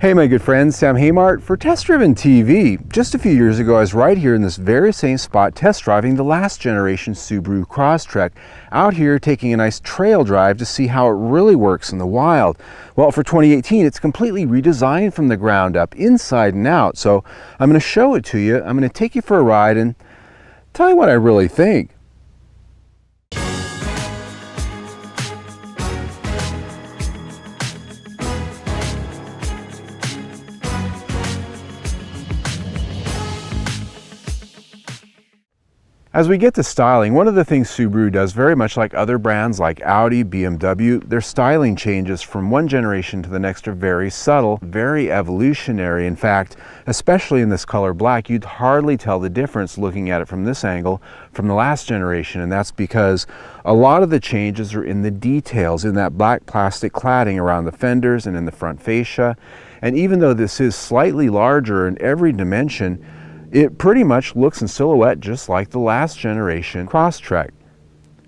Hey my good friends, Sam Haymart for Test Driven TV. Just a few years ago I was right here in this very same spot test driving the last generation Subaru Crosstrek, out here taking a nice trail drive to see how it really works in the wild. Well, for 2018 it's completely redesigned from the ground up, inside and out, so I'm going to show it to you. I'm going to take you for a ride and tell you what I really think. As we get to styling, one of the things Subaru does very much like other brands like Audi, BMW, their styling changes from one generation to the next are very subtle, very evolutionary. In fact, especially in this color black, you'd hardly tell the difference looking at it from this angle from the last generation, and that's because a lot of the changes are in the details, in that black plastic cladding around the fenders and in the front fascia. And even though this is slightly larger in every dimension, it pretty much looks in silhouette just like the last generation Crosstrek.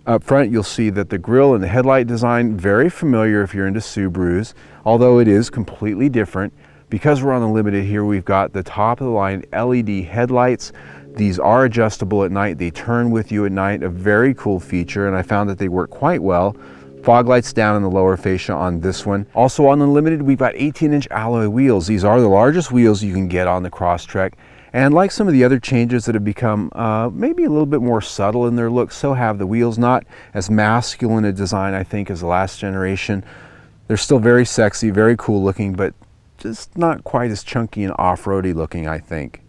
Up front you'll see that the grille and the headlight design, very familiar if you're into Subarus, although it is completely different. Because we're on the Limited here, we've got the top of the line LED headlights. These are adjustable at night, they turn with you at night, a very cool feature, and I found that they work quite well. Fog lights down in the lower fascia on this one. Also on the Limited, we've got 18-inch alloy wheels. These are the largest wheels you can get on the Crosstrek. And like some of the other changes that have become maybe a little bit more subtle in their look, so have the wheels. Not as masculine a design, I think, as the last generation. They're still very sexy, very cool looking, but just not quite as chunky and off-roady looking, I think.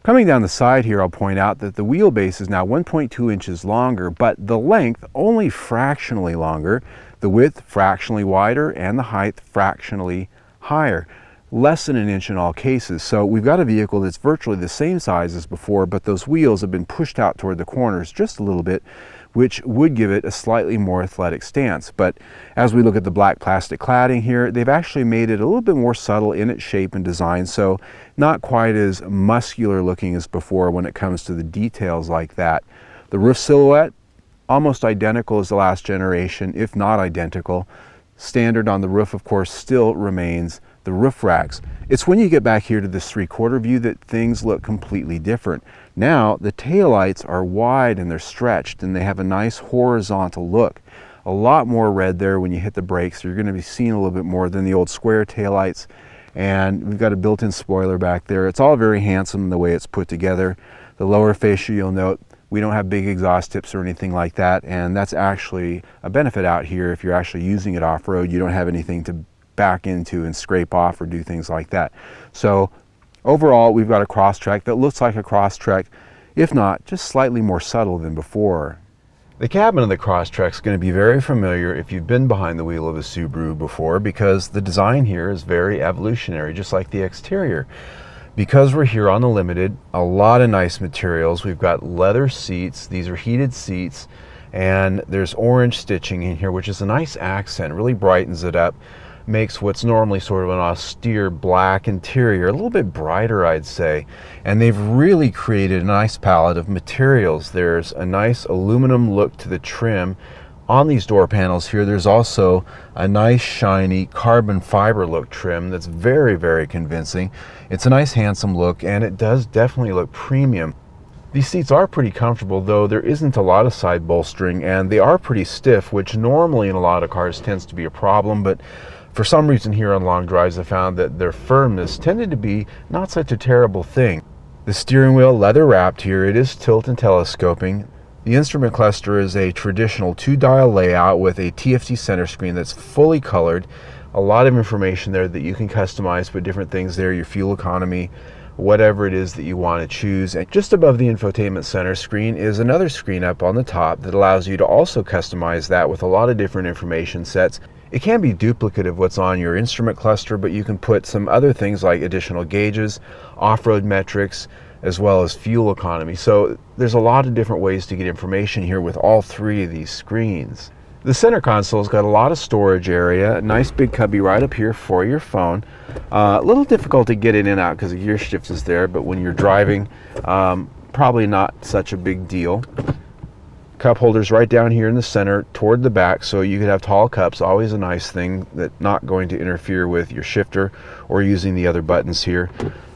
Coming down the side here, I'll point out that the wheelbase is now 1.2 inches longer, but the length only fractionally longer, the width fractionally wider, and the height fractionally higher. Less than an inch in all cases. So we've got a vehicle that's virtually the same size as before, but those wheels have been pushed out toward the corners just a little bit, which would give it a slightly more athletic stance. But as we look at the black plastic cladding here, they've actually made it a little bit more subtle in its shape and design, so not quite as muscular looking as before when it comes to the details like that. The roof silhouette, almost identical as the last generation, if not identical. Standard on the roof, of course, still remains the roof racks. It's when you get back here to this three-quarter view that things look completely different. Now the taillights are wide and they're stretched and they have a nice horizontal look. A lot more red there when you hit the brakes, so you're going to be seeing a little bit more than the old square taillights. And we've got a built-in spoiler back there. It's all very handsome the way it's put together. The lower fascia, you'll note, we don't have big exhaust tips or anything like that, and that's actually a benefit out here. If you're actually using it off-road, you don't have anything to back into and scrape off or do things like that. So overall, we've got a Crosstrek that looks like a Crosstrek, if not just slightly more subtle than before. The cabin of the Crosstrek is going to be very familiar if you've been behind the wheel of a Subaru before, because the design here is very evolutionary, just like the exterior. Because we're here on the Limited, a lot of nice materials. We've got leather seats, these are heated seats, and there's orange stitching in here, which is a nice accent, really brightens it up. Makes what's normally sort of an austere black interior a little bit brighter, I'd say. And they've really created a nice palette of materials. There's a nice aluminum look to the trim. On these door panels here, there's also a nice shiny carbon fiber look trim that's very, very convincing. It's a nice handsome look, and it does definitely look premium. These seats are pretty comfortable, though there isn't a lot of side bolstering, and they are pretty stiff, which normally in a lot of cars tends to be a problem, but for some reason here on long drives I found that their firmness tended to be not such a terrible thing. The steering wheel, leather wrapped here, it is tilt and telescoping. The instrument cluster is a traditional 2-dial layout with a TFT center screen that's fully colored. A lot of information there that you can customize, put different things there, your fuel economy, whatever it is that you want to choose. And just above the infotainment center screen is another screen up on the top that allows you to also customize that with a lot of different information sets. It can be duplicative of what's on your instrument cluster, but you can put some other things like additional gauges, off-road metrics, as well as fuel economy. So there's a lot of different ways to get information here with all three of these screens. The center console's got a lot of storage area, a nice big cubby right up here for your phone. A little difficult to get in and out because the gear shift is there, but when you're driving, probably not such a big deal. cup holders right down here in the center toward the back, so you could have tall cups. Always a nice thing, that not going to interfere with your shifter or using the other buttons here.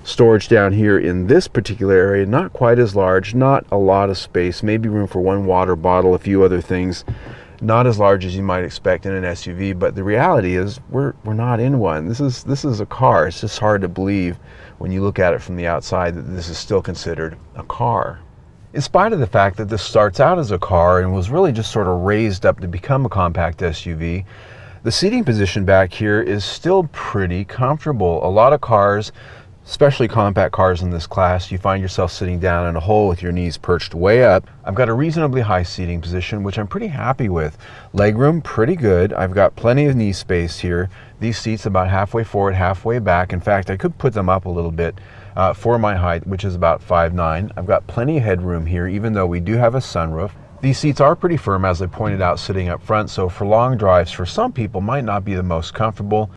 Storage down here in this particular area, not quite as large, not a lot of space, maybe room for one water bottle, a few other things. Not as large as you might expect in an SUV, but the reality is we're not in one. This is a car. It's just hard to believe when you look at it from the outside that this is still considered a car. In spite of the fact that this starts out as a car and was really just sort of raised up to become a compact SUV, the seating position back here is still pretty comfortable. A lot of cars, especially compact cars in this class, you find yourself sitting down in a hole with your knees perched way up. I've got a reasonably high seating position, which I'm pretty happy with. Legroom, pretty good. I've got plenty of knee space here. These seats about halfway forward, halfway back. In fact, I could put them up a little bit for my height, which is about 5'9". I've got plenty of headroom here, even though we do have a sunroof. These seats are pretty firm, as I pointed out, sitting up front, so for long drives, for some people, might not be the most comfortable.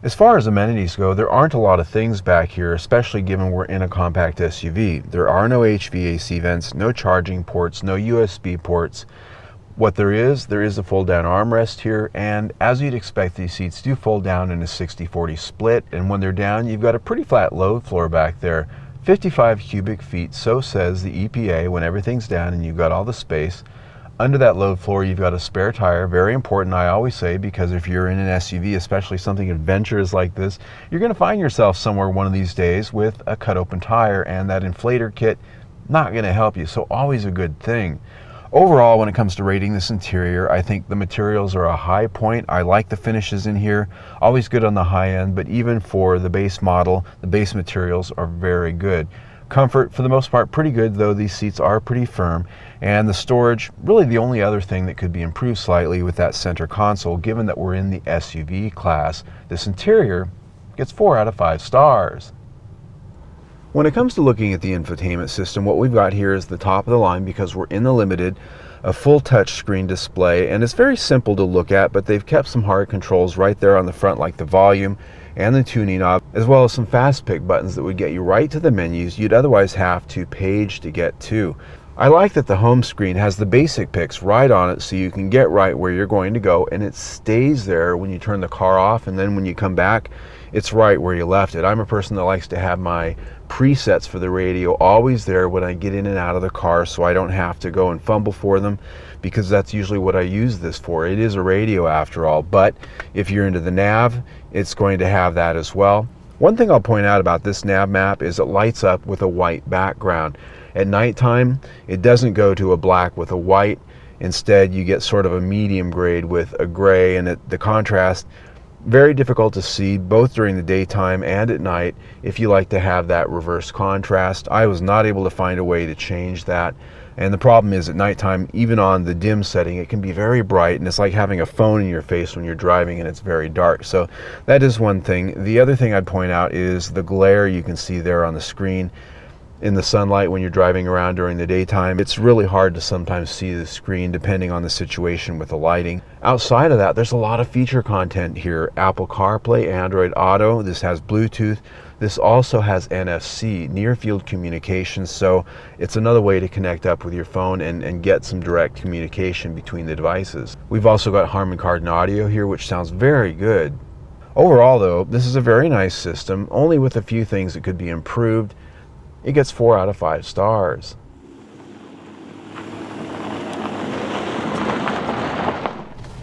As far as amenities go, there aren't a lot of things back here, especially given we're in a compact SUV. There are no HVAC vents, no charging ports, no USB ports. What there is a fold-down armrest here, and as you'd expect, these seats do fold down in a 60-40 split, and when they're down, you've got a pretty flat load floor back there. 55 cubic feet, so says the EPA, when everything's down and you've got all the space. Under that load floor, you've got a spare tire. Very important, I always say, because if you're in an SUV, especially something adventurous like this, you're going to find yourself somewhere one of these days with a cut open tire, and that inflator kit not going to help you, so always a good thing. Overall, when it comes to rating this interior, I think the materials are a high point. I like the finishes in here, always good on the high end, but even for the base model, the base materials are very good. Comfort, for the most part, pretty good, though these seats are pretty firm. And the storage, really the only other thing that could be improved slightly with that center console, given that we're in the SUV class. This interior gets 4 out of 5 stars. When it comes to looking at the infotainment system, what we've got here is the top of the line, because we're in the Limited, a full touchscreen display, and it's very simple to look at, but they've kept some hard controls right there on the front, like the volume and the tuning knob, as well as some fast pick buttons that would get you right to the menus you'd otherwise have to page to get to. I like that the home screen has the basic picks right on it, so you can get right where you're going to go, and it stays there when you turn the car off, and then when you come back, it's right where you left it. I'm a person that likes to have my presets for the radio always there when I get in and out of the car, so I don't have to go and fumble for them, because that's usually what I use this for. It is a radio after all, but if you're into the nav, it's going to have that as well. One thing I'll point out about this nav map is it lights up with a white background. At nighttime, it doesn't go to a black with a white. Instead, you get sort of a medium grade with a gray, and the contrast, very difficult to see both during the daytime and at night if you like to have that reverse contrast. I was not able to find a way to change that, and the problem is at nighttime, even on the dim setting, it can be very bright, and it's like having a phone in your face when you're driving and it's very dark. So that is one thing. The other thing I'd point out is the glare you can see there on the screen in the sunlight when you're driving around during the daytime. It's really hard to sometimes see the screen depending on the situation with the lighting. Outside of that, there's a lot of feature content here. Apple CarPlay, Android Auto, this has Bluetooth. This also has NFC, near field communications, so it's another way to connect up with your phone and get some direct communication between the devices. We've also got Harman Kardon audio here, which sounds very good. Overall though, this is a very nice system, only with a few things that could be improved. It gets 4 out of 5 stars.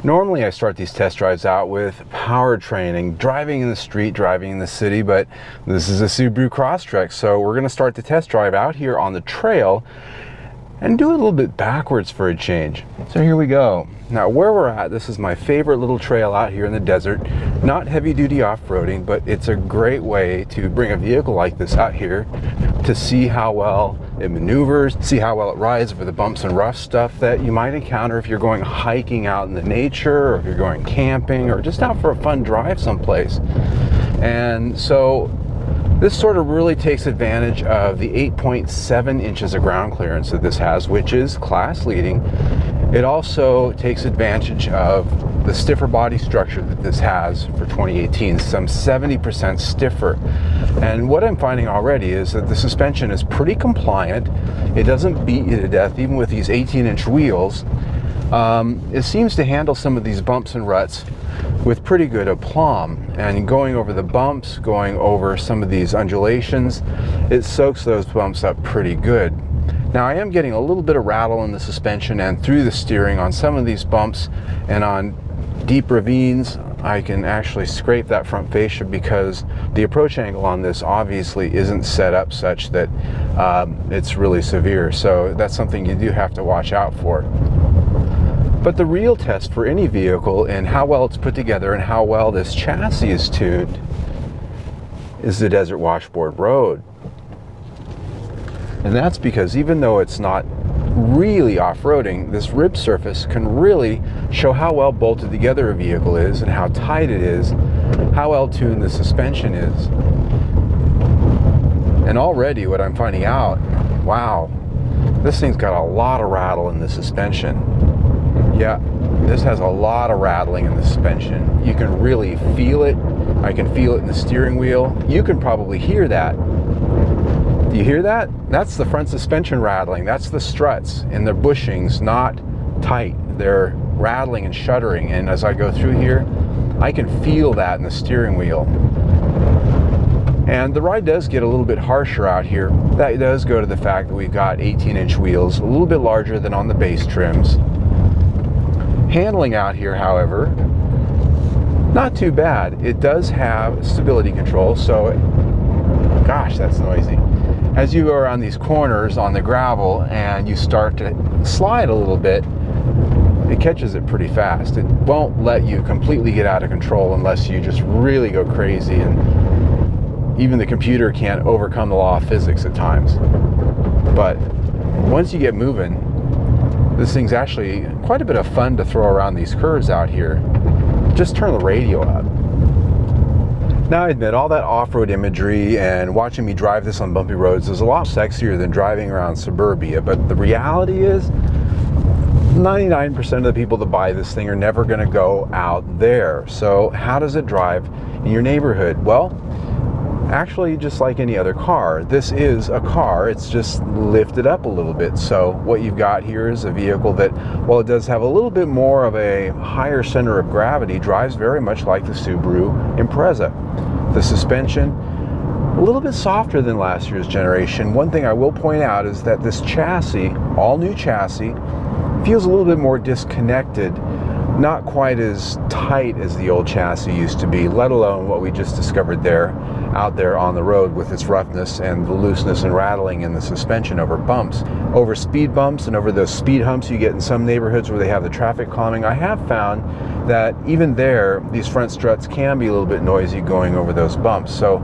Normally I start these test drives out with powertrain, driving in the street, driving in the city, but this is a Subaru Crosstrek, so we're going to start the test drive out here on the trail and do it a little bit backwards for a change. So here we go. Now where we're at, this is my favorite little trail out here in the desert. Not heavy duty off-roading, but it's a great way to bring a vehicle like this out here to see how well it maneuvers, see how well it rides over the bumps and rough stuff that you might encounter if you're going hiking out in the nature, or if you're going camping, or just out for a fun drive someplace. And so this sort of really takes advantage of the 8.7 inches of ground clearance that this has, which is class leading. It also takes advantage of the stiffer body structure that this has for 2018, some 70% stiffer. And what I'm finding already is that the suspension is pretty compliant. It doesn't beat you to death, even with these 18-inch wheels. It seems to handle some of these bumps and ruts with pretty good aplomb, and going over the bumps, going over some of these undulations, it soaks those bumps up pretty good. Now I am getting a little bit of rattle in the suspension and through the steering on some of these bumps, and on deep ravines I can actually scrape that front fascia because the approach angle on this obviously isn't set up such that it's really severe, so that's something you do have to watch out for. But the real test for any vehicle and how well it's put together and how well this chassis is tuned is the desert washboard road. And that's because even though it's not really off-roading, this rib surface can really show how well bolted together a vehicle is and how tight it is, how well tuned the suspension is. And already what I'm finding out, wow, this thing's got a lot of rattle in the suspension. Yeah, this has a lot of rattling in the suspension. You can really feel it. I can feel it in the steering wheel. You can probably hear that. Do you hear that? That's the front suspension rattling. That's the struts and the bushings not tight. They're rattling and shuddering. And as I go through here, I can feel that in the steering wheel. And the ride does get a little bit harsher out here. That does go to the fact that we've got 18-inch wheels, a little bit larger than on the base trims. Handling out here, however, not too bad. It does have stability control, so gosh, that's noisy. As you go around these corners on the gravel and you start to slide a little bit, it catches it pretty fast. It won't let you completely get out of control unless you just really go crazy, and even the computer can't overcome the law of physics at times. But once you get moving, this thing's actually quite a bit of fun to throw around these curves out here. Just turn the radio up. Now I admit, all that off-road imagery and watching me drive this on bumpy roads is a lot sexier than driving around suburbia, but the reality is 99% of the people that buy this thing are never going to go out there. So how does it drive in your neighborhood? Well, actually, just like any other car, this is a car. It's just lifted up a little bit. So what you've got here is a vehicle that, while it does have a little bit more of a higher center of gravity, drives very much like the Subaru Impreza. The suspension, a little bit softer than last year's generation. One thing I will point out is that this chassis, all new chassis, feels a little bit more disconnected, not quite as tight as the old chassis used to be, let alone what we just discovered there, out there on the road with its roughness and the looseness and rattling in the suspension over bumps. Over speed bumps and over those speed humps you get in some neighborhoods where they have the traffic calming, I have found that even there, these front struts can be a little bit noisy going over those bumps. So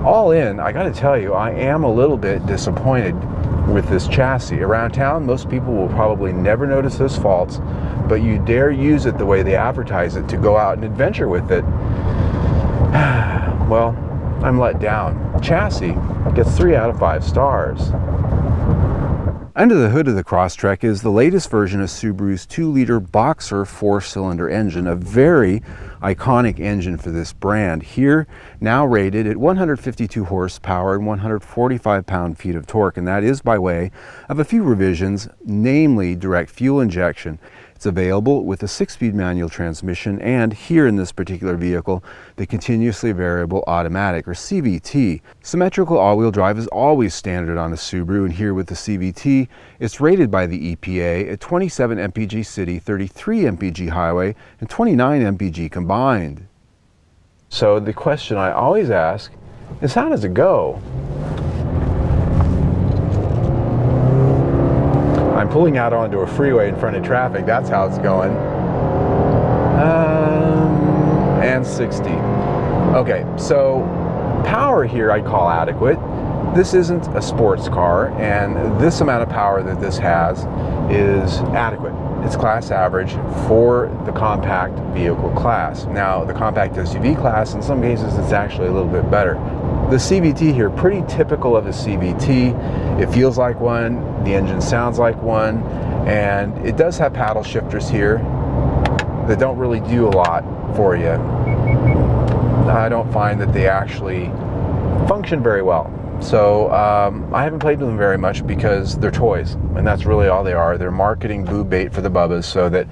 all in, I gotta tell you, I am a little bit disappointed with this chassis. Around town, most people will probably never notice those faults, but you dare use it the way they advertise it to go out and adventure with it. Well, I'm let down. Chassis gets 3 out of 5 stars. Under the hood of the Crosstrek is the latest version of Subaru's 2-liter Boxer 4-cylinder engine, a very iconic engine for this brand. Here, now rated at 152 horsepower and 145 pound-feet of torque, and that is by way of a few revisions, namely direct fuel injection. It's available with a 6-speed manual transmission, and here in this particular vehicle, the continuously variable automatic, or CVT. Symmetrical all-wheel drive is always standard on a Subaru, and here with the CVT, it's rated by the EPA at 27 mpg city, 33 mpg highway, and 29 mpg combined. So the question I always ask is, how does it go? I'm pulling out onto a freeway in front of traffic. That's how it's going. And 60. Okay, so power here I'd call adequate. This isn't a sports car, and this amount of power that this has is adequate. It's class average for the compact vehicle class. Now, the compact SUV class, in some cases, it's actually a little bit better. The CVT here, pretty typical of a CVT. It feels like one, the engine sounds like one, And it does have paddle shifters here that don't really do a lot for you. I don't find that they actually function very well. So I haven't played with them very much because they're toys, and that's really all they are. They're marketing boob bait for the bubbas, so that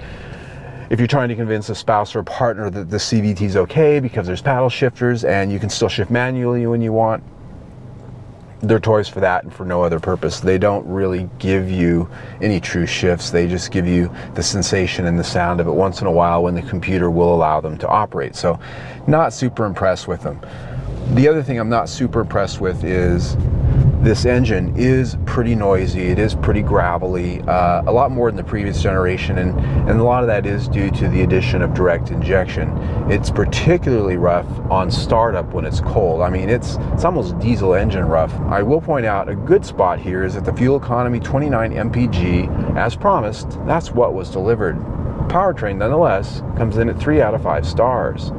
if you're trying to convince a spouse or a partner that the CVT is okay because there's paddle shifters and you can still shift manually when you want, they're toys for that and for no other purpose. They don't really give you any true shifts. They just give you the sensation and the sound of it once in a while when the computer will allow them to operate. So not super impressed with them. The other thing I'm not super impressed with is this engine is pretty noisy. It is pretty gravelly, a lot more than the previous generation, and a lot of that is due to the addition of direct injection. It's particularly rough on startup when it's cold. I mean, it's almost diesel engine rough. I will point out a good spot here is that the fuel economy 29 mpg, as promised, that's what was delivered. Powertrain, nonetheless, comes in at 3 out of 5 stars.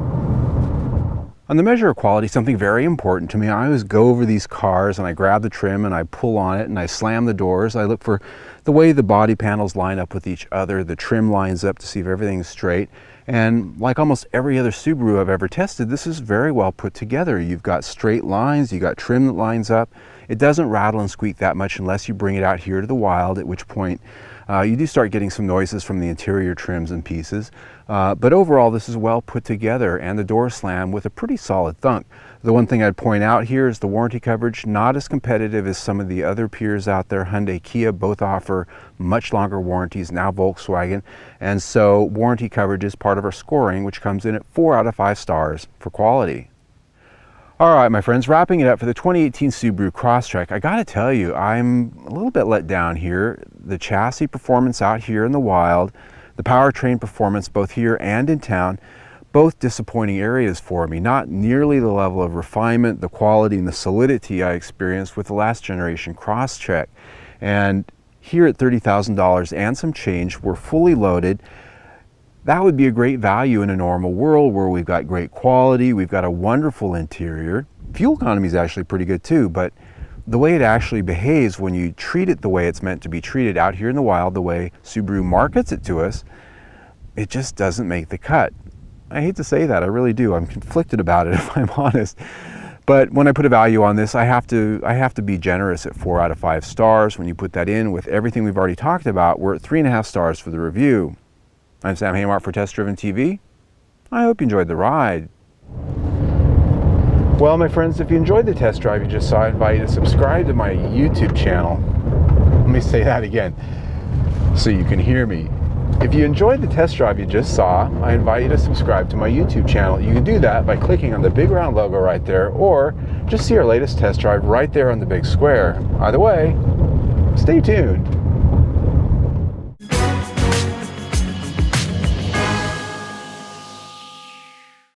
On the measure of quality, something very important to me, I always go over these cars and I grab the trim and I pull on it and I slam the doors. I look for the way the body panels line up with each other, the trim lines up to see if everything's straight. And like almost every other Subaru I've ever tested, this is very well put together. You've got straight lines, you've got trim that lines up. It doesn't rattle and squeak that much unless you bring it out here to the wild, at which point you do start getting some noises from the interior trims and pieces. But overall, this is well put together, and the door slam with a pretty solid thunk. The one thing I'd point out here is the warranty coverage, not as competitive as some of the other peers out there. Hyundai, Kia both offer much longer warranties, now Volkswagen. And so warranty coverage is part of our scoring, which comes in at 4 out of 5 stars for quality. All right, my friends, wrapping it up for the 2018 Subaru Crosstrek, I gotta tell you, I'm a little bit let down here. The chassis performance out here in the wild, the powertrain performance both here and in town, both disappointing areas for me. Not nearly the level of refinement, the quality, and the solidity I experienced with the last generation Crosstrek. And here at $30,000 and some change, we're fully loaded. That would be a great value in a normal world where we've got great quality, we've got a wonderful interior. Fuel economy is actually pretty good too, but the way it actually behaves when you treat it the way it's meant to be treated out here in the wild, the way Subaru markets it to us, it just doesn't make the cut. I hate to say that, I really do. I'm conflicted about it if I'm honest. But when I put a value on this, I have to be generous at 4 out of 5 stars. When you put that in with everything we've already talked about, we're at 3.5 stars for the review. I'm Sam Haymart for Test Driven TV. I hope you enjoyed the ride. Well, my friends, if you enjoyed the test drive you just saw, I invite you to subscribe to my YouTube channel. Let me say that again so you can hear me. If you enjoyed the test drive you just saw, I invite you to subscribe to my YouTube channel. You can do that by clicking on the big round logo right there, or just see our latest test drive right there on the big square. Either way, stay tuned.